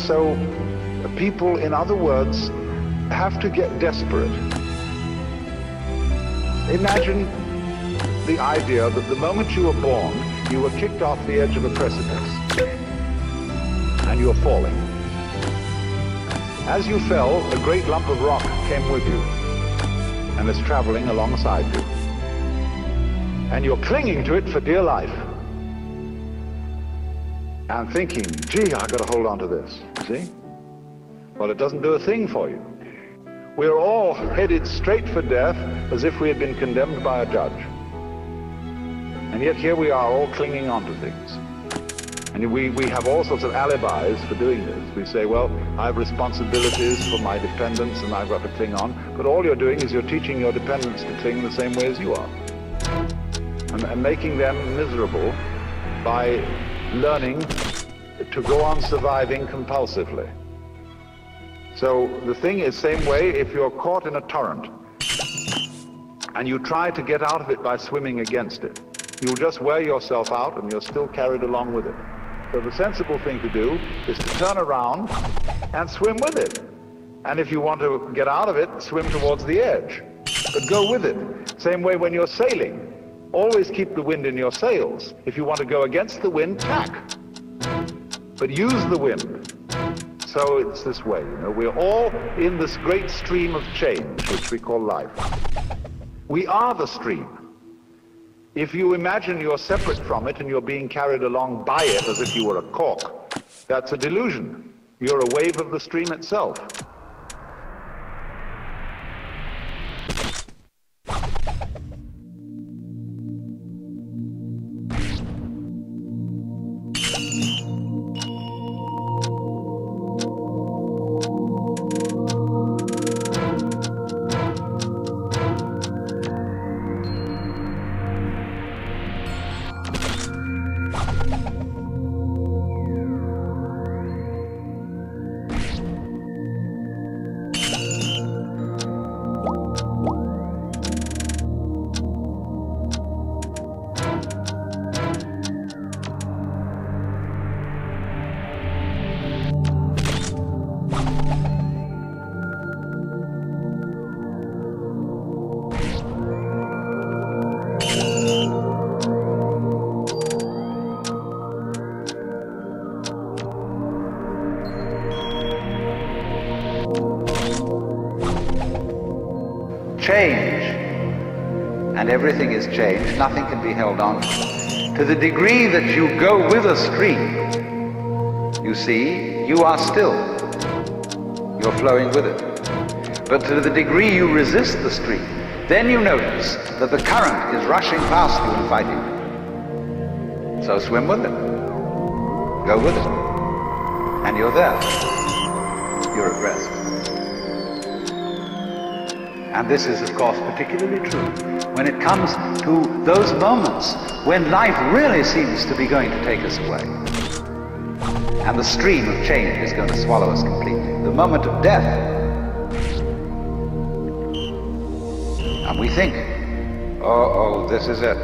so people, in other words, have to get desperate. Imagine the idea that the moment you were born, you were kicked off the edge of a precipice, and you're falling. As you fell, a great lump of rock came with you, and is traveling alongside you. And you're clinging to it for dear life, and thinking, gee, I've got to hold on to this, see? Well, it doesn't do a thing for you. We're all headed straight for death as if we had been condemned by a judge. And yet here we are all clinging on to things. And we have all sorts of alibis for doing this. We say, well, I have responsibilities for my dependents and I've got to cling on. But all you're doing is you're teaching your dependents to cling the same way as you are. And making them miserable by learning to go on surviving compulsively. So the thing is, same way, if you're caught in a torrent and you try to get out of it by swimming against it, you'll just wear yourself out and you're still carried along with it. So the sensible thing to do is to turn around and swim with it. And if you want to get out of it, swim towards the edge, but go with it. Same way when you're sailing. Always keep the wind in your sails. If you want to go against the wind, tack. But use the wind. So it's this way, you know, we're all in this great stream of change, which we call life. We are the stream. If you imagine you're separate from it and you're being carried along by it as if you were a cork, that's a delusion. You're a wave of the stream itself. Change, and everything is changed, nothing can be held on. To the degree that you go with a stream, you see, you are still. You're flowing with it. But to the degree you resist the stream, then you notice that the current is rushing past you and fighting you. So swim with it. Go with it. And you're there. You're at rest. And this is, of course, particularly true when it comes to those moments when life really seems to be going to take us away. And the stream of change is going to swallow us completely. The moment of death. And we think, oh, this is it.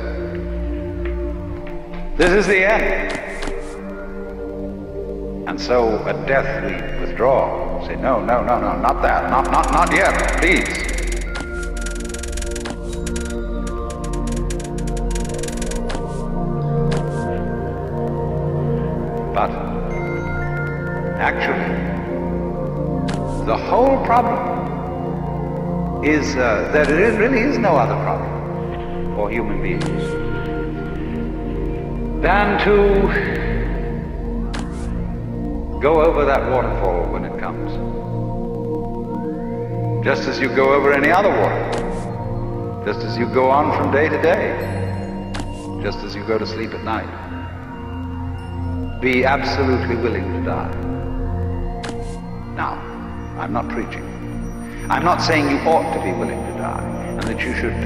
This is the end. And so at death we withdraw. Say, no, not that. Not yet, please. But actually, the whole problem is that there really is no other problem for human beings than to go over that waterfall when it comes. Just as you go over any other water. Just as you go on from day to day. Just as you go to sleep at night. Be absolutely willing to die. Now, I'm not preaching. I'm not saying you ought to be willing to die, and that you should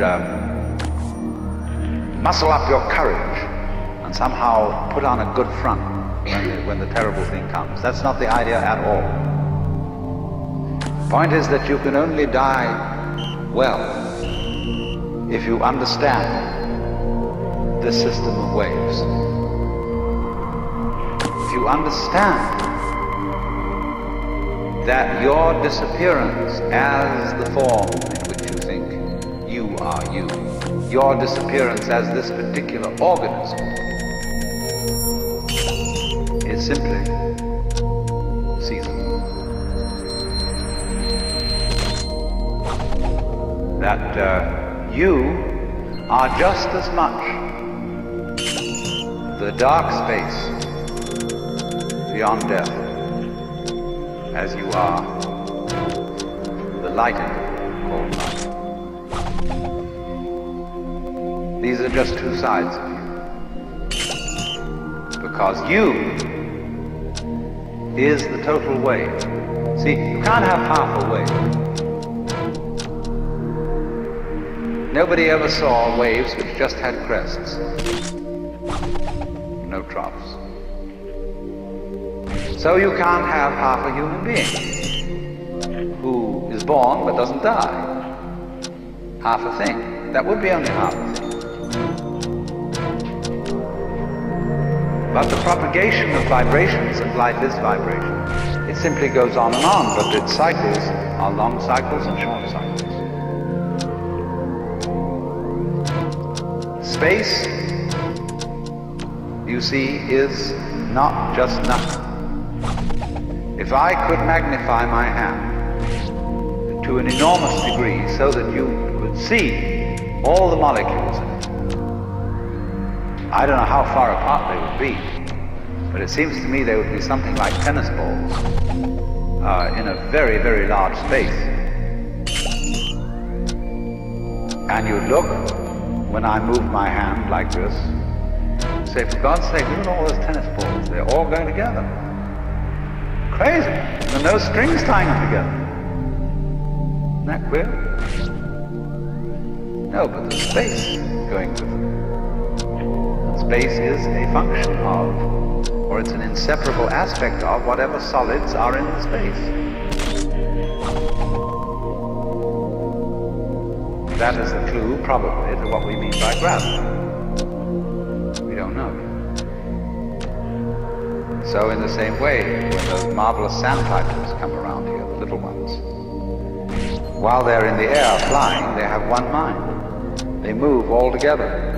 muscle up your courage and somehow put on a good front when the terrible thing comes. That's not the idea at all. The point is that you can only die well if you understand this system of waves. You understand that your disappearance as the form in which you think you are you, your disappearance as this particular organism, is simply seasonal. That you are just as much the dark space beyond death as you are the light in it called life. These are just two sides of you. Because you is the total wave. See, you can't have half a wave. Nobody ever saw waves which just had crests. No troughs. So you can't have half a human being who is born but doesn't die. Half a thing. That would be only half a thing. But the propagation of vibrations, of life is vibration. It simply goes on and on, but its cycles are long cycles and short cycles. Space, you see, is not just nothing. If I could magnify my hand to an enormous degree so that you could see all the molecules in it, I don't know how far apart they would be, but it seems to me they would be something like tennis balls in a very, very large space. And you look, when I move my hand like this, say, for God's sake, look at all those tennis balls. They're all going together. Crazy. There are no strings tying them together. Isn't that queer? No, but there's space going with them. Space is a function of, or it's an inseparable aspect of, whatever solids are in the space. That is the clue, probably, to what we mean by gravity. We don't know. So in the same way, when those marvelous sandpipers come around here, the little ones, while they're in the air flying, they have one mind. They move all together.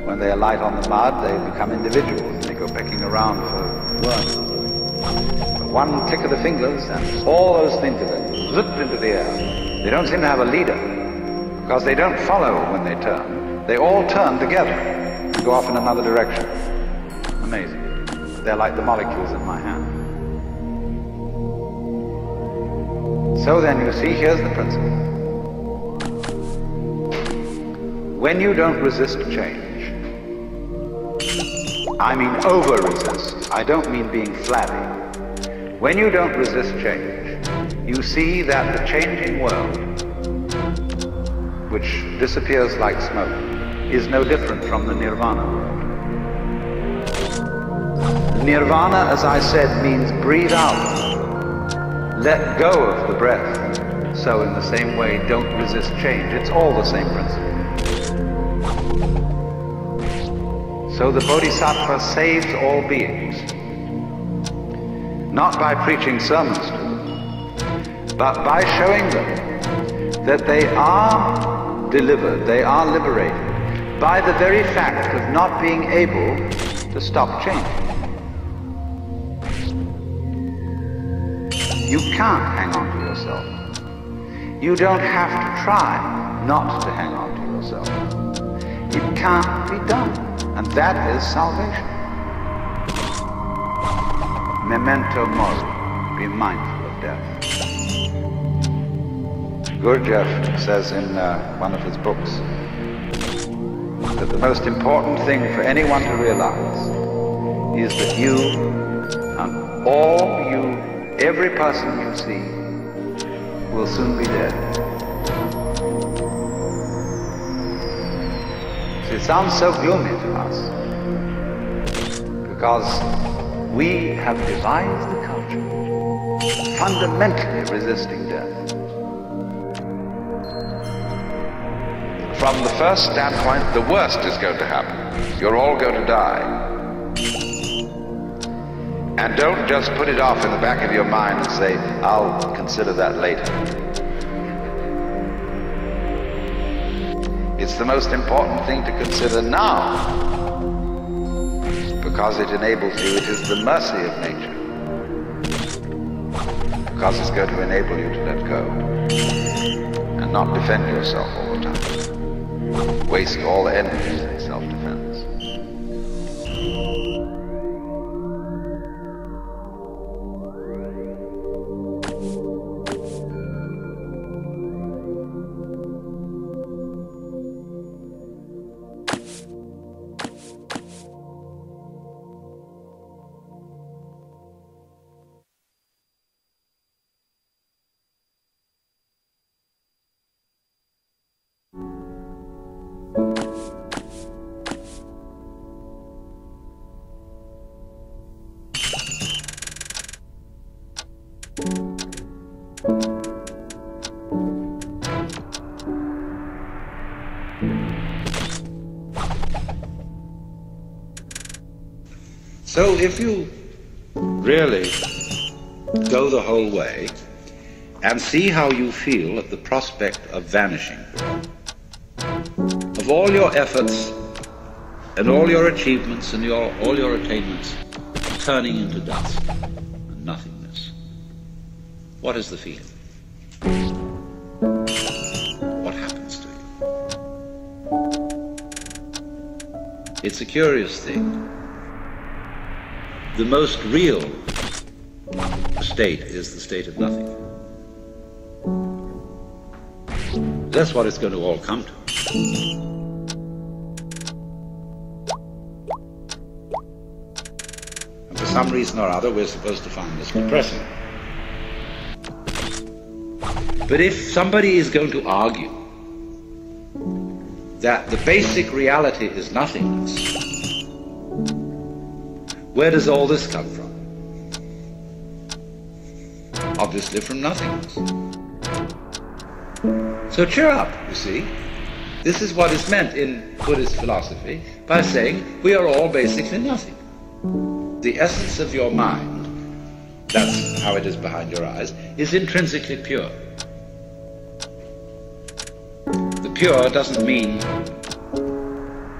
When they alight on the mud, they become individuals. They go pecking around for worms. But one click of the fingers, and all those things of them zipped into the air. They don't seem to have a leader, because they don't follow when they turn. They all turn together and go off in another direction. Amazing. They're like the molecules in my hand. So then, you see, here's the principle. When you don't resist change, I mean over-resist. I don't mean being flabby. When you don't resist change, you see that the changing world, which disappears like smoke, is no different from the nirvana world. Nirvana, as I said, means breathe out. Let go of the breath. So in the same way, don't resist change. It's all the same principle. So the Bodhisattva saves all beings, not by preaching sermons to them, but by showing them that they are delivered, they are liberated, by the very fact of not being able to stop changing. You can't hang on to yourself. You don't have to try not to hang on to yourself. It can't be done. And that is salvation. Memento mori, be mindful of death. Gurdjieff says in one of his books that the most important thing for anyone to realize is that you and every person you see will soon be dead. It sounds so gloomy to us because we have devised the culture fundamentally resisting death. From the first standpoint, the worst is going to happen. You're all going to die. And don't just put it off in the back of your mind and say, I'll consider that later. It's the most important thing to consider now, because it enables you. It is the mercy of nature, because it's going to enable you to let go and not defend yourself all the time, waste all energies in self-defense. So if you really go the whole way and see how you feel at the prospect of vanishing, of all your efforts and all your achievements and all your attainments turning into dust and nothingness, what is the feeling? What happens to you? It's a curious thing. The most real state is the state of nothing. That's what it's going to all come to. And for some reason or other, we're supposed to find this depressing. But if somebody is going to argue that the basic reality is nothingness, where does all this come from? Obviously from nothingness. So cheer up, you see. This is what is meant in Buddhist philosophy by saying we are all basically nothing. The essence of your mind, that's how it is behind your eyes, is intrinsically pure. The pure doesn't mean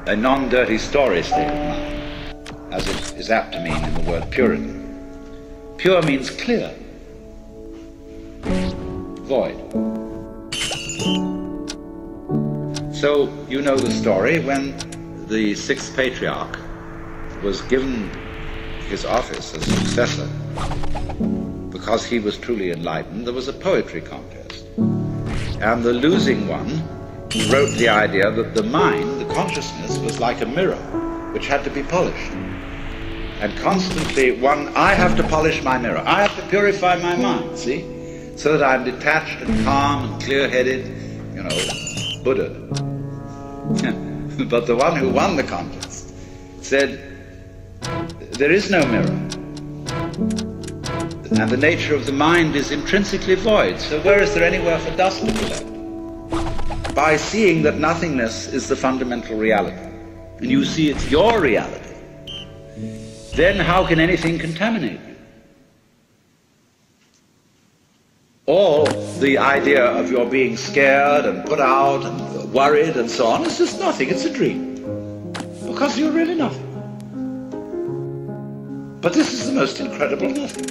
a non-dirty story state of mind, as it is apt to mean in the word purity. Pure means clear, void. So you know the story when the sixth patriarch was given his office as successor. Because he was truly enlightened, there was a poetry contest. And the losing one wrote the idea that the mind, the consciousness, was like a mirror which had to be polished. And constantly I have to polish my mirror. I have to purify my mind, see? So that I'm detached and calm and clear-headed, you know, Buddha. But the one who won the contest said, there is no mirror. And the nature of the mind is intrinsically void. So where is there anywhere for dust to collect? By seeing that nothingness is the fundamental reality, and you see it's your reality, then how can anything contaminate you? All the idea of your being scared and put out and worried and so on is just nothing. It's a dream. Because you're really nothing. But this is the most incredible nothing.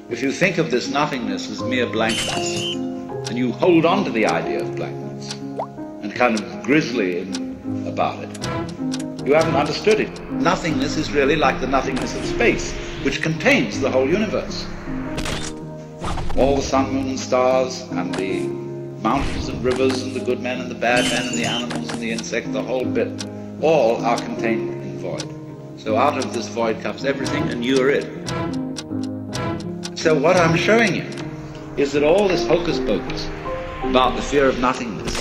If you think of this nothingness as mere blankness, and you hold on to the idea of blankness, and kind of grisly about it, you haven't understood it. Nothingness is really like the nothingness of space, which contains the whole universe. All the sun, moon, and stars, and the mountains and rivers, and the good men and the bad men, and the animals and the insect, the whole bit, all are contained in void. So out of this void comes everything, and you're it. So what I'm showing you is that all this hocus pocus about the fear of nothingness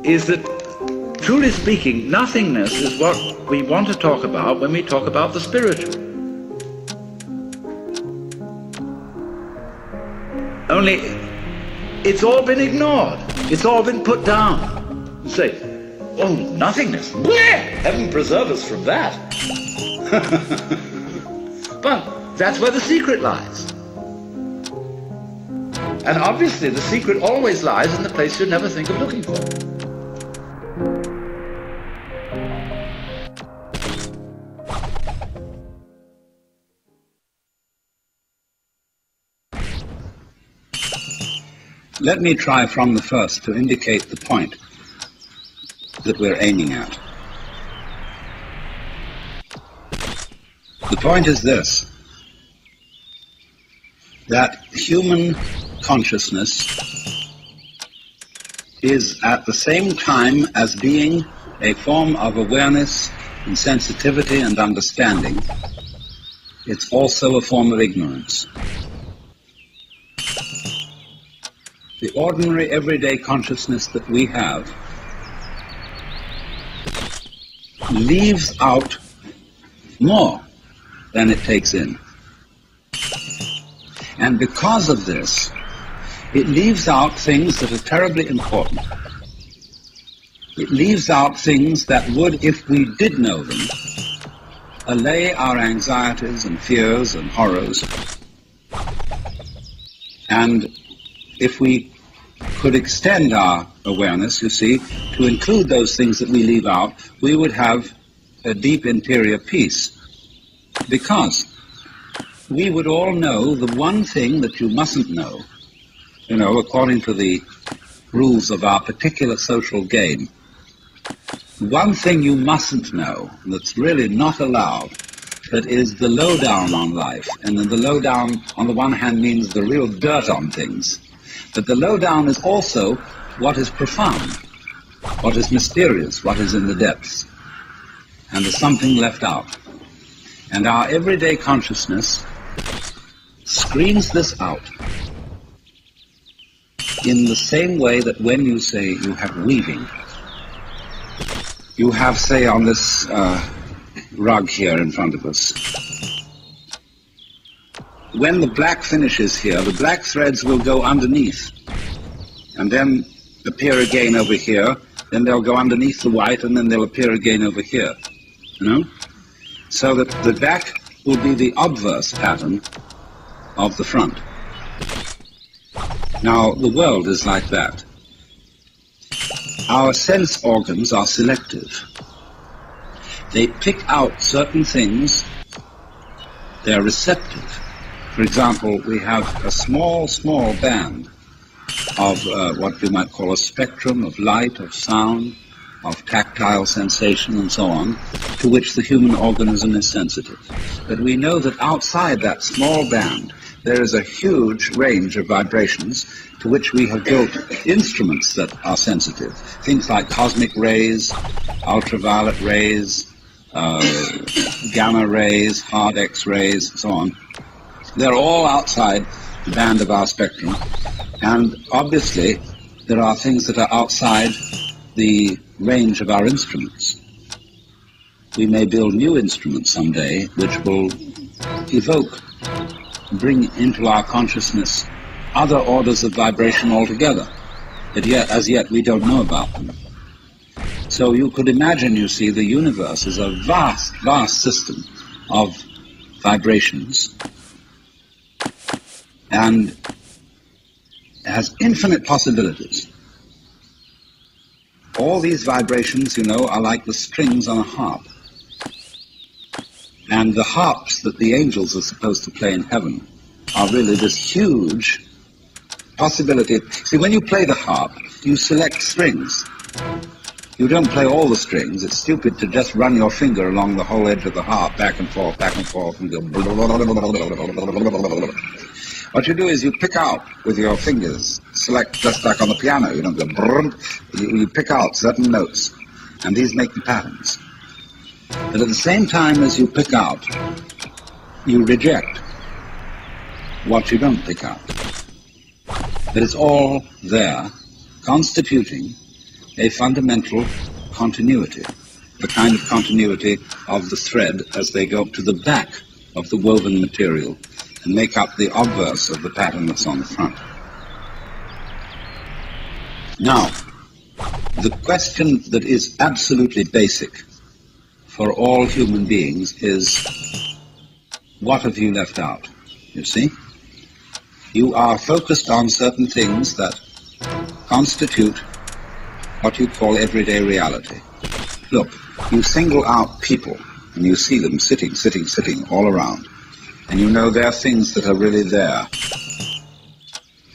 is that, truly speaking, nothingness is what we want to talk about when we talk about the spiritual. Only it's all been ignored. It's all been put down and say, oh, nothingness. Bleh! Heaven preserve us from that. But that's where the secret lies. And obviously the secret always lies in the place you never think of looking for. Let me try from the first to indicate the point that we're aiming at. The point is this, that human consciousness is at the same time as being a form of awareness and sensitivity and understanding, it's also a form of ignorance. The ordinary everyday consciousness that we have leaves out more than it takes in. And because of this, it leaves out things that are terribly important. It leaves out things that would, if we did know them, allay our anxieties and fears and horrors. And if we could extend our awareness, you see, to include those things that we leave out, we would have a deep interior peace. Because we would all know the one thing that you mustn't know, you know, according to the rules of our particular social game. One thing you mustn't know, that's really not allowed, that is the lowdown on life. And then the lowdown, on the one hand, means the real dirt on things. But the lowdown is also what is profound, what is mysterious, what is in the depths. And there's something left out. And our everyday consciousness screens this out in the same way that when you say you have weaving, you have, say, on this rug here in front of us, when the black finishes here, the black threads will go underneath and then appear again over here, then they'll go underneath the white and then they'll appear again over here, you know? So that the back will be the obverse pattern of the front. Now, the world is like that. Our sense organs are selective. They pick out certain things. They're receptive. For example, we have a small band of what we might call a spectrum of light, of sound, of tactile sensation and so on, to which the human organism is sensitive. But we know that outside that small band there is a huge range of vibrations to which we have built instruments that are sensitive. Things like cosmic rays, ultraviolet rays, gamma rays, hard X-rays, and so on. They're all outside the band of our spectrum. And obviously there are things that are outside the range of our instruments. We may build new instruments someday which will evoke, bring into our consciousness other orders of vibration altogether, but yet, as yet, we don't know about them. So you could imagine, you see, the universe is a vast, vast system of vibrations and has infinite possibilities. All these vibrations, you know, are like the strings on a harp. And the harps that the angels are supposed to play in heaven are really this huge possibility. See, when you play the harp, you select strings. You don't play all the strings. It's stupid to just run your finger along the whole edge of the harp, back and forth, and go... What you do is you pick out with your fingers, select just like on the piano, you don't go... You pick out certain notes, and these make the patterns. But at the same time as you pick out, you reject what you don't pick out. But it's all there, constituting a fundamental continuity, the kind of continuity of the thread as they go to the back of the woven material and make up the obverse of the pattern that's on the front. Now, the question that is absolutely basic for all human beings is, what have you left out? You see? You are focused on certain things that constitute what you call everyday reality. Look, you single out people, and you see them sitting all around, and you know there are things that are really there.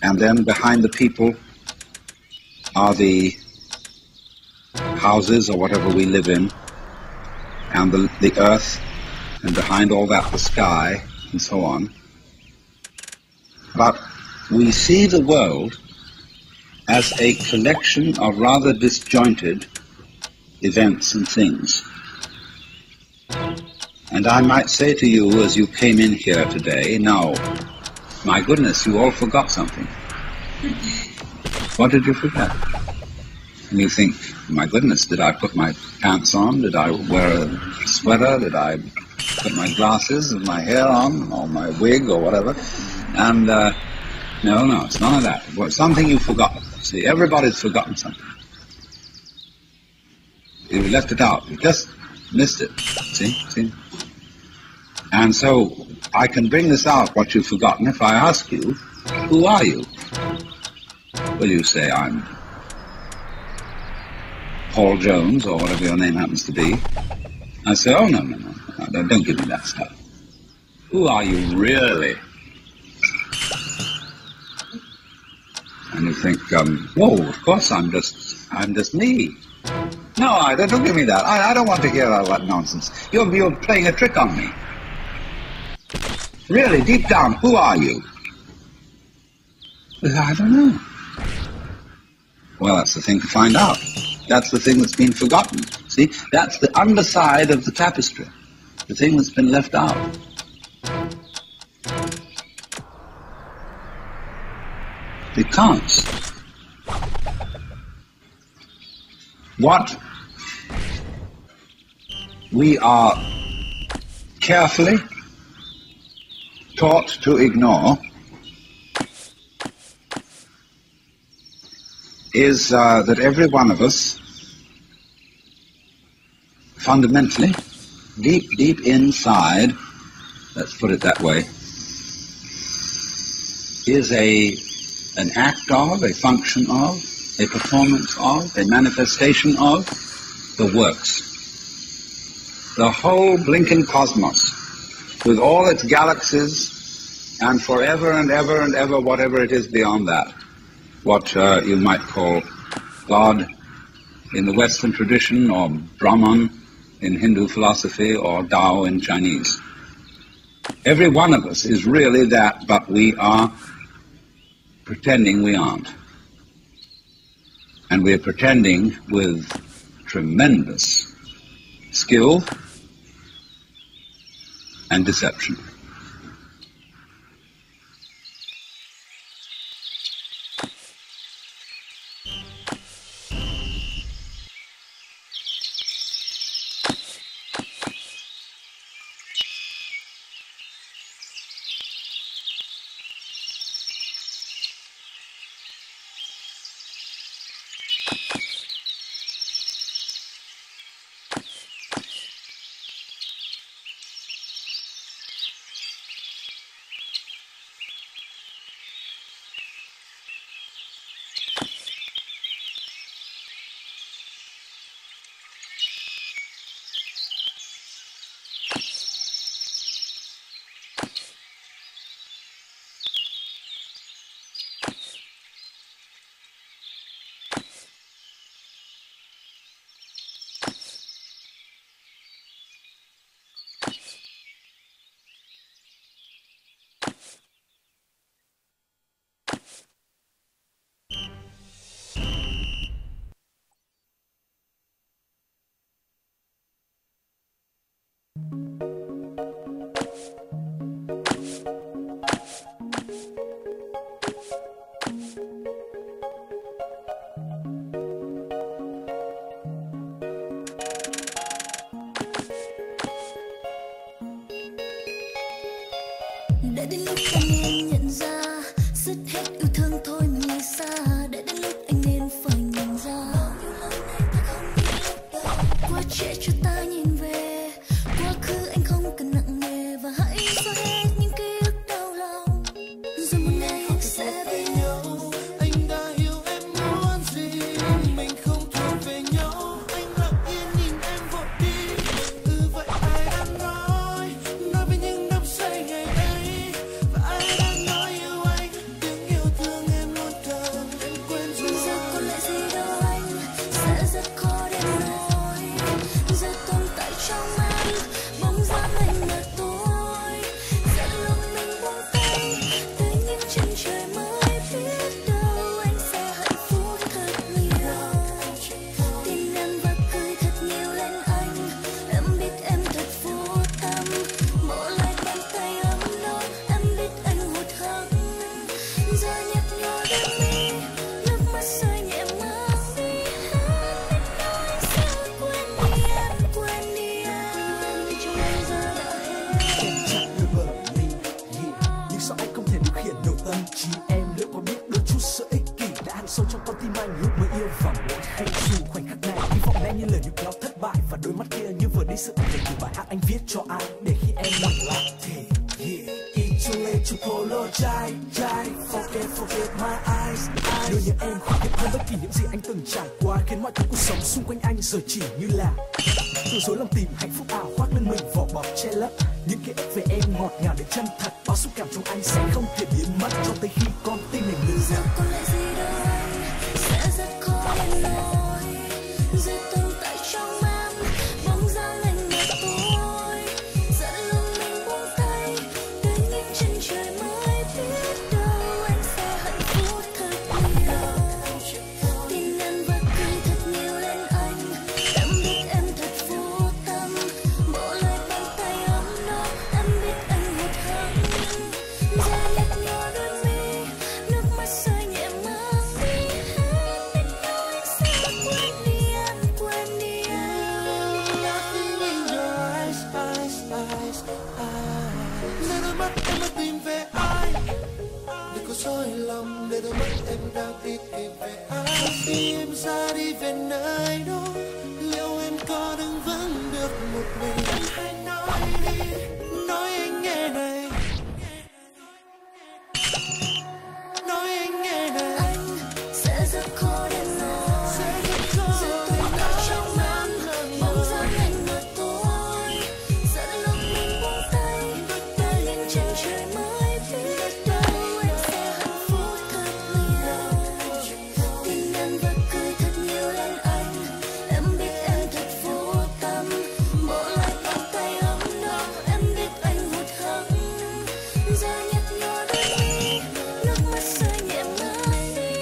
And then behind the people are the houses or whatever we live in, and the earth, and behind all that the sky, and so on. But we see the world as a collection of rather disjointed events and things. And I might say to you as you came in here today, now, my goodness, you all forgot something. What did you forget? And you think, my goodness, did I put my pants on? Did I wear a sweater? Did I put my glasses and my hair on, or my wig, or whatever? And no, it's none of that. Well, something you've forgotten. See, everybody's forgotten something. You left it out. You just missed it. See? And so I can bring this out, what you've forgotten, if I ask you, who are you? Will you say, I'm Paul Jones, or whatever your name happens to be? I say, oh, no, don't give me that stuff. Who are you really? And you think, whoa, of course I'm just me. No, don't give me that. I don't want to hear all that nonsense. You're playing a trick on me. Really, deep down, who are you? I don't know. Well, that's the thing to find out. That's the thing that's been forgotten. See, that's the underside of the tapestry. The thing that's been left out. Because what we are carefully taught to ignore is that every one of us, fundamentally, deep inside, let's put it that way, is an act of, a function of, a performance of, a manifestation of the works. The whole blinking cosmos, with all its galaxies, and forever and ever and ever, whatever it is beyond that, what you might call God in the Western tradition, or Brahman in Hindu philosophy, or Tao in Chinese. Every one of us is really that, but we are pretending we aren't. And we're pretending with tremendous skill and deception. Đã đến lúc anh nên nhận ra, dứt hết yêu thương thôi mình lìa xa. Đã đến lúc anh nên phải nhận ra, bao nhiêu lần trong anh bóng dáng anh mà tôi dẫn lúc mình buông tay tới những chân trời mới biết đâu anh sẽ hạnh phúc thật nhiều. Tin em và cười thật nhiều lên anh, em biết em thật vô tâm, mỗi lại bàn tay ấm nóng em biết anh hụt hẫng. Giờ nhạt nhòa đôi mi, nước mắt rơi nhẹ mang đi hết, biết đâu anh sẽ quên đi em, quên đi em, vì trong anh giờ đã hết. Em chạm đôi bờ mi, nhưng sao anh không thể điều khiển được tâm trí em? Liệu có biết đôi chút sự ích kỷ đã ăn sâu trong con tim anh lúc mới yêu và muốn hay dù khoảnh khắc này hy vọng lẽ như lời nhục nhã thất bại và đôi mắt kia như vừa đi sự ảnh hưởng từ bài hát anh viết cho ai để khi em lặng lại thì it's too late to apologize, forget my eyes. Đưa những em không biết hơn bất kỳ những gì anh từng trải qua, khiến mọi thứ cuộc sống xung quanh anh giờ chỉ như là từ dối lòng tìm hạnh phúc ảo khoác lên mình vỏ bọc che lấp những ký ức về em ngọt ngào đến chân thật. Bao xúc cảm trong anh sẽ không thể biến mất cho tới khi con tim mình ngừng Giờ đập. còn lại gì đâu anh sẽ rất khó để nói, giờ tồn tại trong em bóng dáng anh mà tôi dẫn lúc mình buông tay tới những chân trời mới biết đâu anh sẽ hạnh phúc thật nhiều. Tin em và cười thật nhiều lên anh, em biết em thật vô tâm, bộ lại bàn tay ấm nóng em biết anh hụt hẫng. Giờ nhạt nhòa đôi mi, nước mắt rơi nhẹ mang đi hết, biết đâu anh sẽ quên đi em, quên đi em. Nothing in your eyes. Nơi đôi mắt em đang tìm về ai? Đừng có dối lòng, để đôi mắt em đang đi tìm về ai? Khi em ra đi về nơi đó, liệu em có đứng vững được một mình? Hãy nói đi, nói anh nghe này, nói anh nghe này. Anh sẽ rất khó để nói, giờ tồn tại trong em bóng dáng anh mà tôi dẫn lúc mình buông tay tới những chân trời mới biết đâu anh sẽ hạnh phúc thật nhiều. Tin em và cười thật nhiều lên anh, em biết em thật vô tâm, bộ lại bàn tay ấm nóng em biết anh hụt hẫng. Giờ nhạt nhòa đôi mi, nước mắt rơi nhẹ mang đi hết,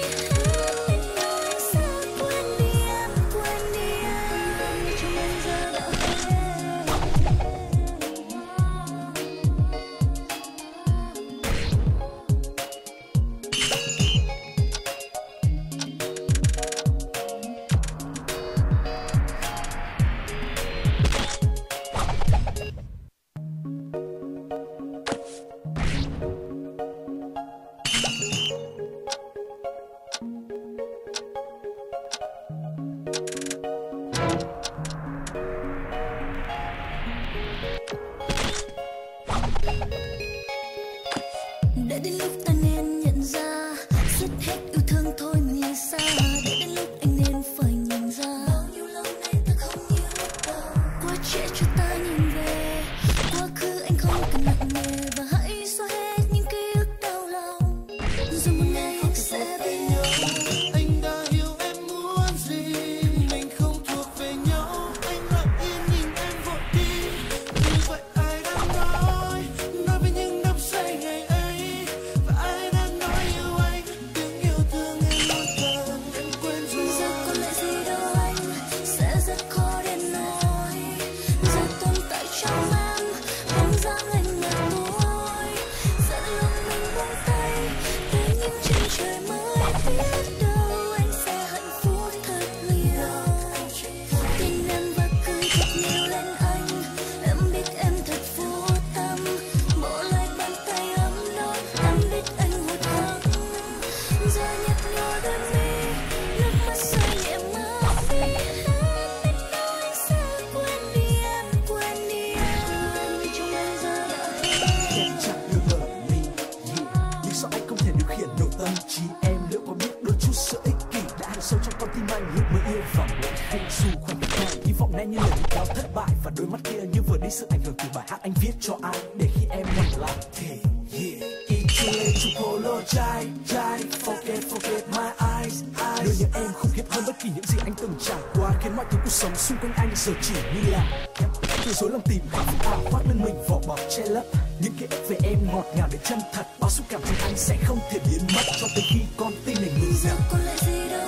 biết đâu anh sẽ quên đi em, quên đi em, vì trong anh giờ đã hết. Để đến lúc ta nên nhận ra dứt hết yêu thương thôi mình lìa xa, để đến lúc anh nên phải nhìn ra bao nhiêu lâu nay ta không như lúc đầu. Quá trễ cho ta nhìn về quá khứ, anh không cần nặng nề và hãy xóa hết những ký ức đau lòng, rồi một ngày anh sẽ bên nhau. Anh đã hiểu em muốn gì, mình không thuộc về nhau. Anh lặng yên nhìn em vội đi, như vậy ai đang nói với những đắm say ngày ấy, và ai đang nói yêu anh, tiếng yêu thương em luôn cần em quên rồi. Giờ còn lại gì đâu anh sẽ rất khó để nói, giờ tồn tại trong em bóng dáng anh mà tôi dẫn lúc mình buông tay tới những chân trời mới biết đâu anh sẽ hạnh phúc thật nhiều. Tin em và cười thật nhiều lên anh, em biết em thật vô tâm, bộ lại bàn tay ấm nóng em biết anh hụt hẫng. Giờ nhạt nhòa đôi mi, nước mắt rơi nhẹ mang đi hết, biết đâu anh sẽ quên đi em, quên đi em, vì trong anh giờ đã hết. Em chạm đôi bờ mi, nhưng sao anh không thể điều khiển được tâm trí em? Liệu có biết đôi chút sự ích kỷ đã ăn sâu trong con tim anh lúc mới yêu và muốn hay dù khoảnh khắc này hy vọng lẽ như lời nhục nhã thất bại và đôi mắt kia như vừa đi sự ảnh hưởng từ bài hát anh viết cho ai để khi em ngoảnh lại thì too late to apologize. Forget my eyes. Nơi nhà em khủng khiếp hơn bất kỳ những gì anh từng trải qua, khiến mọi thứ cuộc sống xung quanh anh giờ chỉ như là từ dối lòng tìm hạnh phúc ảo khoác lên mình vỏ bọc che lấp những ký ức về em ngọt ngào đến chân thật. Bao xúc cảm trong anh sẽ không thể biến mất cho tới khi con tim này ngừng dần. Còn lại gì đâu